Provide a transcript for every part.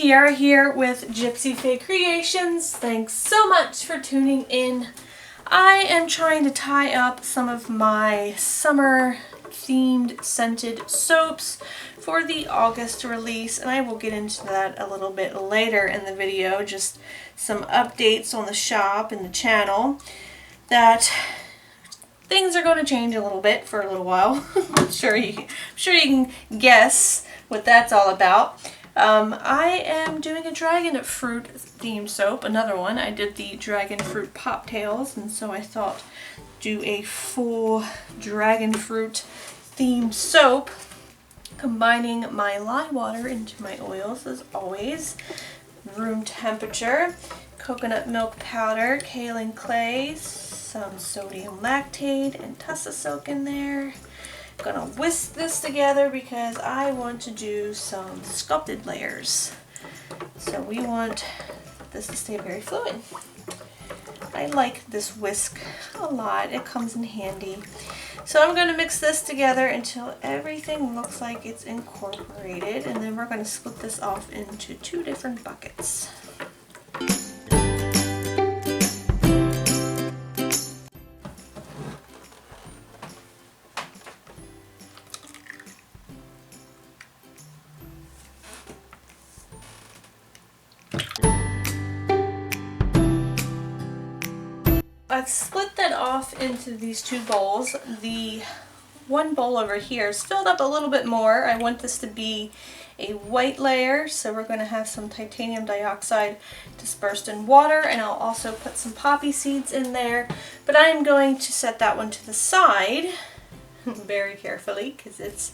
Tiara here with Gypsyfae Creations. Thanks so much for tuning in. I am trying to tie up some of my summer themed scented soaps for the August release, and I will get into that a little bit later in the video. Just some updates on the shop and the channel that things are going to change a little bit for a little while. I'm sure you can guess what that's all about. I am doing a dragon fruit themed soap, another one. I did the dragon fruit pop tails, and so I thought do a full dragon fruit themed soap, combining my lye water into my oils as always, room temperature, coconut milk powder, kaolin clay, some sodium lactate and tussa soak in there. I'm gonna whisk this together because I want to do some sculpted layers. So we want this to stay very fluid. I like this whisk a lot. It comes in handy. So I'm going to mix this together until everything looks like it's incorporated, and then we're going to split this off into two different buckets. I've split that off into these two bowls. The one bowl over here is filled up a little bit more. I want this to be a white layer, so we're going to have some titanium dioxide dispersed in water, and I'll also put some poppy seeds in there. But I'm going to set that one to the side very carefully because it's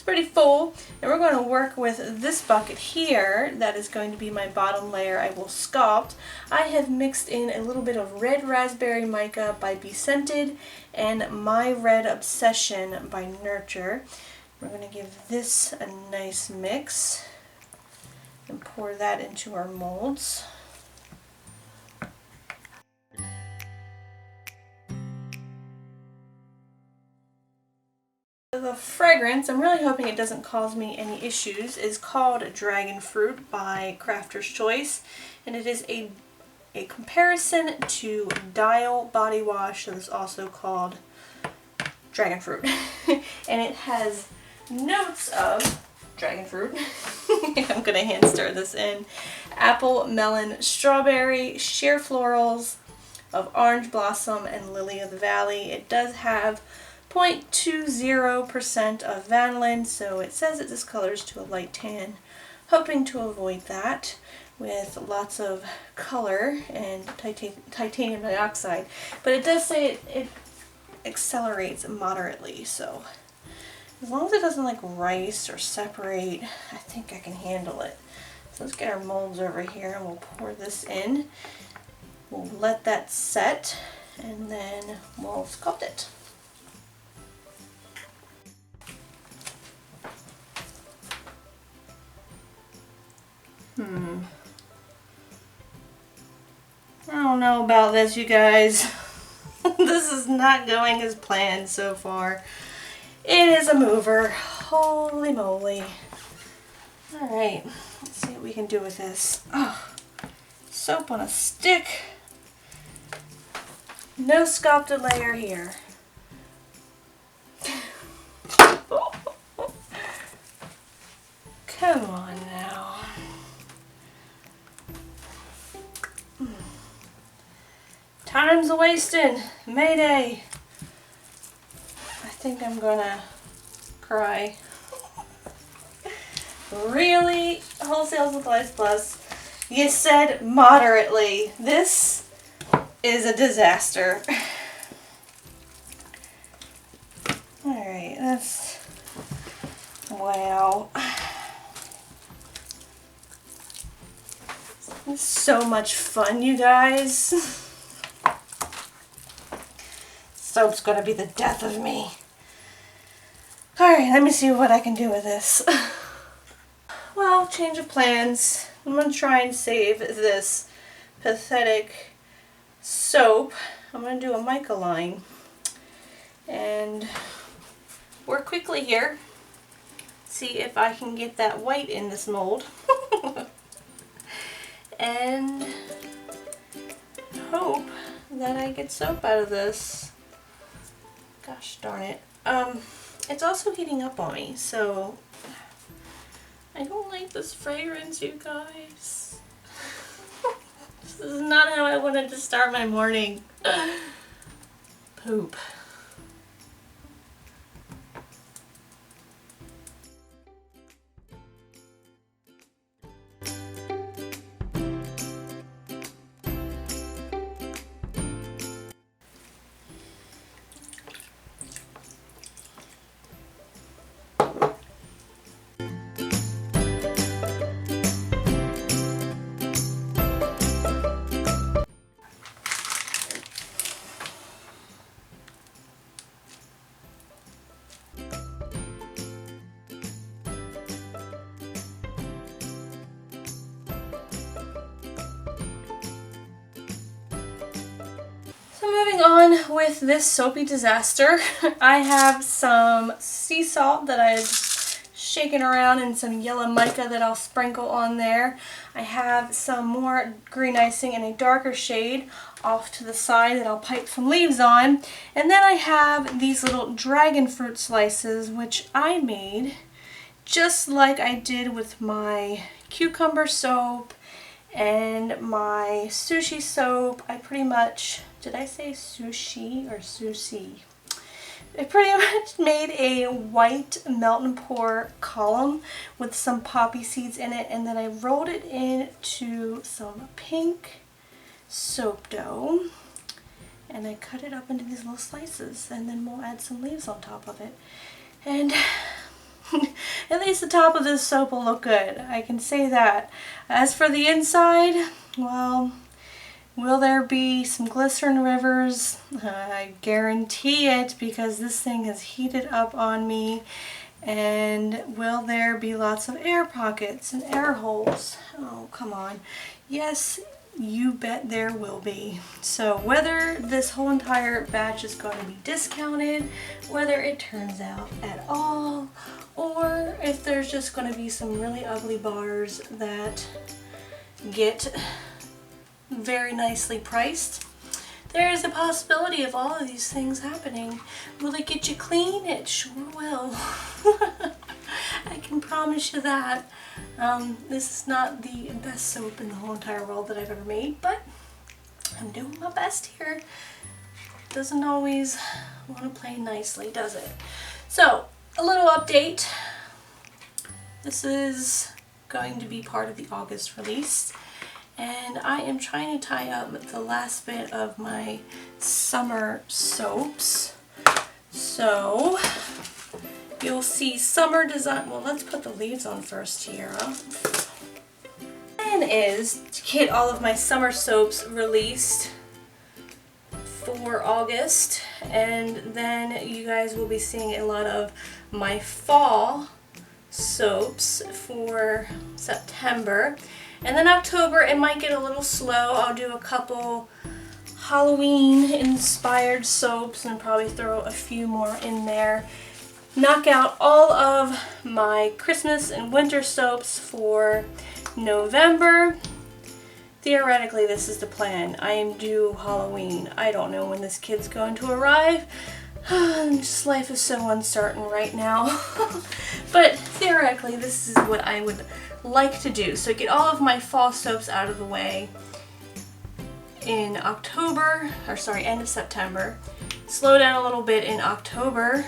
pretty full, and we're going to work with this bucket here that is going to be my bottom layer. I will sculpt. I have mixed in a little bit of red raspberry mica by Be Scented and My Red Obsession by Nurture. We're going to give this a nice mix and pour that into our molds. The fragrance, I'm really hoping it doesn't cause me any issues, is called Dragon Fruit by Crafter's Choice, and it is a comparison to Dial body wash that is also called Dragon Fruit. And it has notes of dragon fruit. I'm going to hand stir this in. Apple, melon, strawberry, sheer florals of orange blossom and lily of the valley. It does have 0.20% of vanillin, so it says it discolors to a light tan. Hoping to avoid that with lots of color and titanium dioxide, but it does say it accelerates moderately, so as long as it doesn't like rice or separate, I think I can handle it. So let's get our molds over here and we'll pour this in. We'll let that set and then we'll sculpt it. I don't know about this, you guys. This is not going as planned so far. It is a mover. Holy moly. Alright, let's see what we can do with this. Oh, soap on a stick. No sculpted layer here. Come on now. Time's a-wasting. Mayday. I think I'm gonna cry. Really? Wholesale Supplies Plus? You said moderately. This is a disaster. Alright, that's... wow. It's so much fun, you guys. Soap's gonna be the death of me. Alright, let me see what I can do with this. Well, change of plans. I'm gonna try and save this pathetic soap. I'm gonna do a mica line and work quickly here. See if I can get that white in this mold. and hope that I get soap out of this. Gosh darn it. It's also heating up on me, so I don't like this fragrance, you guys. This is not how I wanted to start my morning. Poop. Moving on with this soapy disaster, I have some sea salt that I've shaken around and some yellow mica that I'll sprinkle on there. I have some more green icing in a darker shade off to the side that I'll pipe some leaves on. And then I have these little dragon fruit slices, which I made just like I did with my cucumber soap and my sushi soap. I pretty much, did I say sushi or sushi? I pretty much made a white melt and pour column with some poppy seeds in it, and then I rolled it into some pink soap dough, and I cut it up into these little slices, and then we'll add some leaves on top of it. And at least the top of this soap will look good, I can say that. As for the inside, well, will there be some glycerin rivers? I guarantee it, because this thing has heated up on me. And will there be lots of air pockets and air holes? Oh, come on. Yes, you bet there will be. So whether this whole entire batch is going to be discounted, whether it turns out at all, or if there's just going to be some really ugly bars that get very nicely priced, there is a possibility of all of these things happening. Will it get you clean? It sure will. I can promise you that. This is not the best soap in the whole entire world that I've ever made, but I'm doing my best here. Doesn't always want to play nicely, does it? So, a little update. This is going to be part of the August release, and I am trying to tie up the last bit of my summer soaps. So you'll see summer design. Well, let's put the leaves on first, Tierra. Plan is to get all of my summer soaps released for August, and then you guys will be seeing a lot of my fall soaps for September. And then October, it might get a little slow. I'll do a couple Halloween inspired soaps and probably throw a few more in there. Knock out all of my Christmas and winter soaps for November. Theoretically, this is the plan. I am due Halloween. I don't know when this kid's going to arrive. Just life is so uncertain right now. But theoretically, this is what I would like to do. So get all of my fall soaps out of the way in October, or sorry, end of September. Slow down a little bit in October,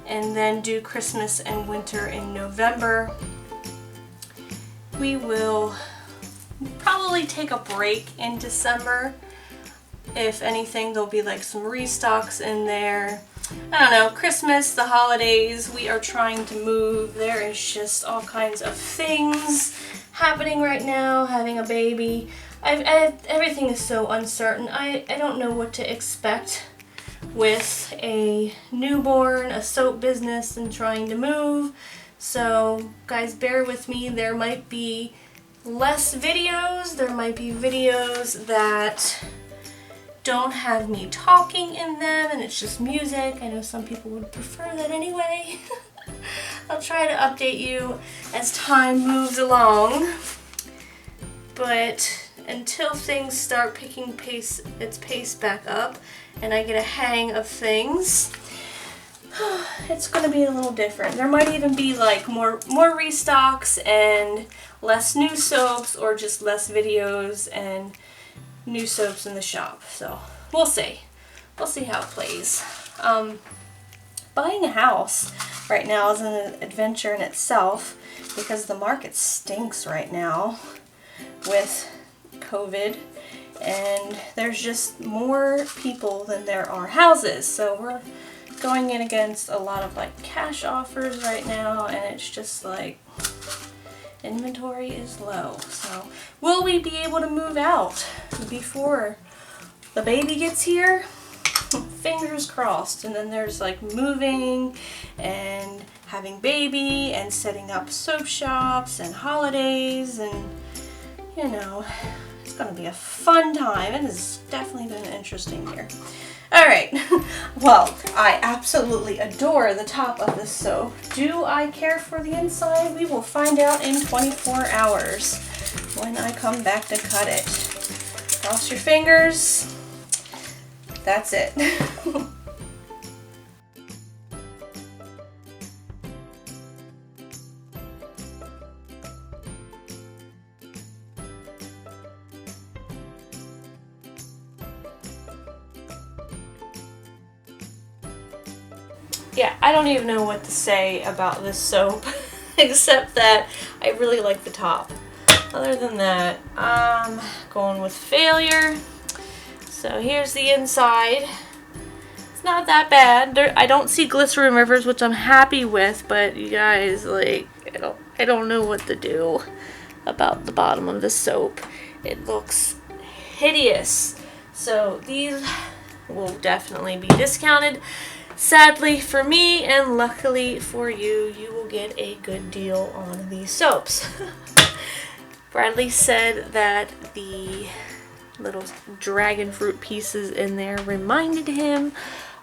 and then do Christmas and winter in November. We will probably take a break in December. If anything, there'll be like some restocks in there. I don't know, Christmas, the holidays, we are trying to move. There is just all kinds of things happening right now, having a baby. Everything is so uncertain. I don't know what to expect with a newborn, a soap business, and trying to move. So guys, bear with me. There might be less videos. There might be videos that don't have me talking in them and it's just music. I know some people would prefer that anyway. I'll try to update you as time moves along. but until things start picking its pace back up and I get a hang of things, it's gonna be a little different. There might even be like more restocks and less new soaps, or just less videos and new soaps in the shop. So we'll see. We'll see how it plays. Buying a house right now is an adventure in itself because the market stinks right now with COVID, and there's just more people than there are houses. So we're going in against a lot of like cash offers right now, and it's just like inventory is low. So will we be able to move out before the baby gets here? Fingers crossed. And then there's like moving and having baby and setting up soap shops and holidays, and you know, it's gonna be a fun time. It has definitely been an interesting year. Alright, well, I absolutely adore the top of this soap. Do I care for the inside? We will find out in 24 hours when I come back to cut it. Cross your fingers. That's it. Yeah, I don't even know what to say about this soap except that I really like the top. Other than that, I'm going with failure. So here's the inside. It's not that bad. I don't see glycerin rivers, which I'm happy with, but you guys, like, I don't know what to do about the bottom of the soap. It looks hideous. So these will definitely be discounted. Sadly for me, and luckily for you, you will get a good deal on these soaps. Bradley said that the little dragon fruit pieces in there reminded him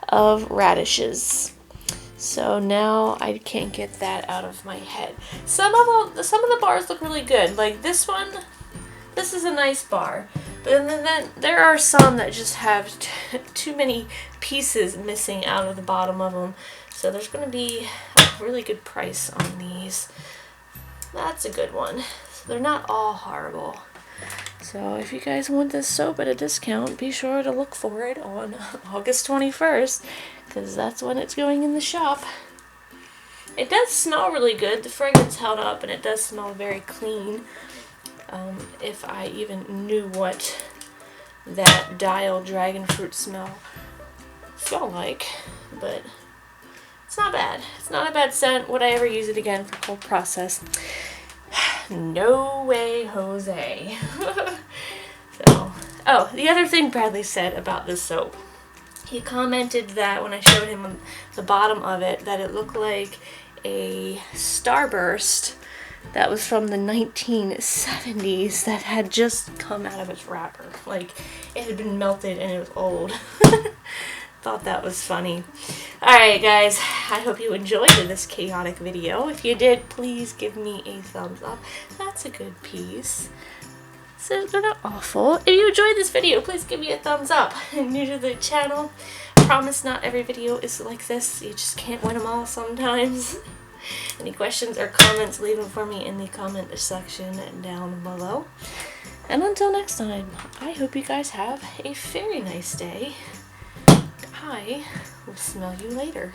of radishes. So now I can't get that out of my head. Some of the bars look really good. Like this one, this is a nice bar. But then there are some that just have too many pieces missing out of the bottom of them. So there's going to be a really good price on these. That's a good one. So they're not all horrible. So if you guys want this soap at a discount, be sure to look for it on August 21st, because that's when it's going in the shop. It does smell really good. The fragrance held up, and it does smell very clean. If I even knew what that dial dragon fruit smell like, but it's not bad. It's not a bad scent. Would I ever use it again for cold process? No way, Jose. So, oh, the other thing Bradley said about this soap, he commented that when I showed him the bottom of it, that it looked like a Starburst that was from the 1970s that had just come out of its wrapper. Like, it had been melted and it was old. Thought that was funny. Alright guys, I hope you enjoyed this chaotic video. If you did, please give me a thumbs up. That's a good piece. So they're not awful. If you enjoyed this video, please give me a thumbs up. And new to the channel, I promise not every video is like this. You just can't win them all sometimes. Any questions or comments, leave them for me in the comment section down below. And until next time, I hope you guys have a very nice day. I will smell you later.